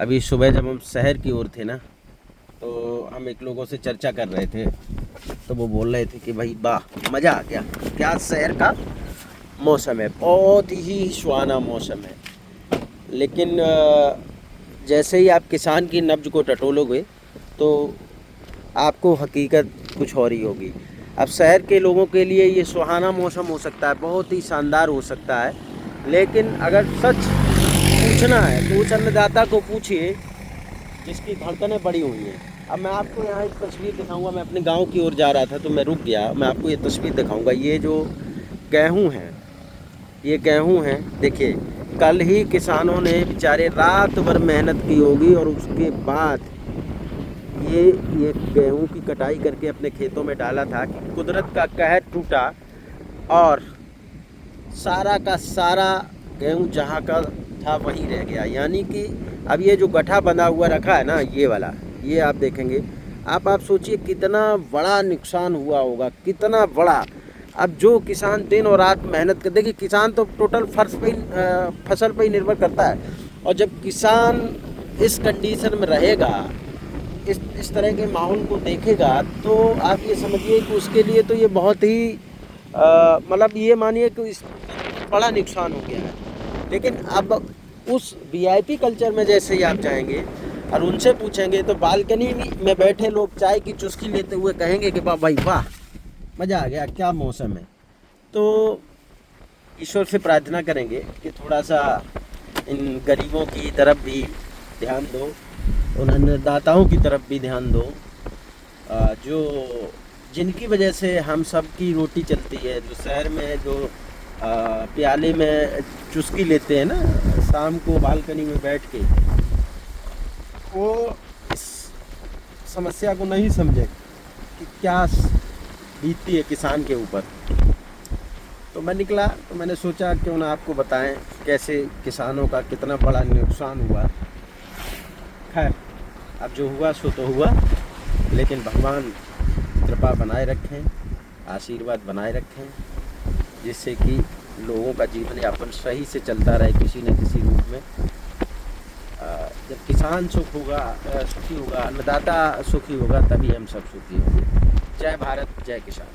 अभी सुबह जब हम शहर की ओर थे ना, तो हम एक लोगों से चर्चा कर रहे थे, तो वो बोल रहे थे कि भाई वाह मज़ा आ गया, क्या शहर का मौसम है, बहुत ही सुहाना मौसम है। लेकिन जैसे ही आप किसान की नब्ज को टटोलोगे तो आपको हकीकत कुछ और ही होगी। अब शहर के लोगों के लिए ये सुहाना मौसम हो सकता है, बहुत ही शानदार हो सकता है, लेकिन अगर सच पूछना है तो उस अन्नदाता को पूछिए जिसकी धड़कनें बड़ी हुई हैं। अब मैं आपको यहाँ एक तस्वीर दिखाऊंगा, मैं अपने गांव की ओर जा रहा था तो मैं रुक गया, मैं आपको ये तस्वीर दिखाऊंगा। ये जो गेहूँ हैं, ये गेहूँ हैं, देखिए कल ही किसानों ने बेचारे रात भर मेहनत की होगी और उसके बाद ये गेहूँ की कटाई करके अपने खेतों में डाला था कि कुदरत का कहर टूटा और सारा का सारा गेहूँ जहाँ का था वहीं रह गया। यानी कि अब ये जो गड्ढा बंधा हुआ रखा है ना, ये वाला, ये आप देखेंगे, आप सोचिए कितना बड़ा नुकसान हुआ होगा, कितना बड़ा। अब जो किसान दिन और रात मेहनत कर, देखिए किसान तो टोटल फसल पे ही निर्भर करता है, और जब किसान इस कंडीशन में रहेगा, इस तरह के माहौल को देखेगा, तो आप ये समझिए कि उसके लिए तो ये बहुत ही मतलब ये मानिए कि इस बड़ा नुकसान हो गया है। लेकिन अब उस वीआईपी कल्चर में जैसे ही आप जाएंगे और उनसे पूछेंगे तो बालकनी में बैठे लोग चाय की चुस्की लेते हुए कहेंगे कि वाह भाई वाह मज़ा आ गया, क्या मौसम है। तो ईश्वर से प्रार्थना करेंगे कि थोड़ा सा इन गरीबों की तरफ भी ध्यान दो, उन अन्नदाताओं की तरफ भी ध्यान दो, जो जिनकी वजह से हम सब की रोटी चलती है, जो शहर में जो प्याले में चुस्की लेते हैं ना शाम को बालकनी में बैठ के, वो इस समस्या को नहीं समझे कि क्या बीतती है किसान के ऊपर। तो मैं निकला तो मैंने सोचा क्यों ना आपको बताएं कैसे किसानों का कितना बड़ा नुकसान हुआ। खैर अब जो हुआ सो तो हुआ, लेकिन भगवान कृपा बनाए रखें, आशीर्वाद बनाए रखें, जिससे कि लोगों का जीवन यापन सही से चलता रहे किसी न किसी रूप में। जब किसान सुखी होगा, अन्नदाता सुखी होगा, तभी हम सब सुखी होंगे। जय भारत, जय किसान।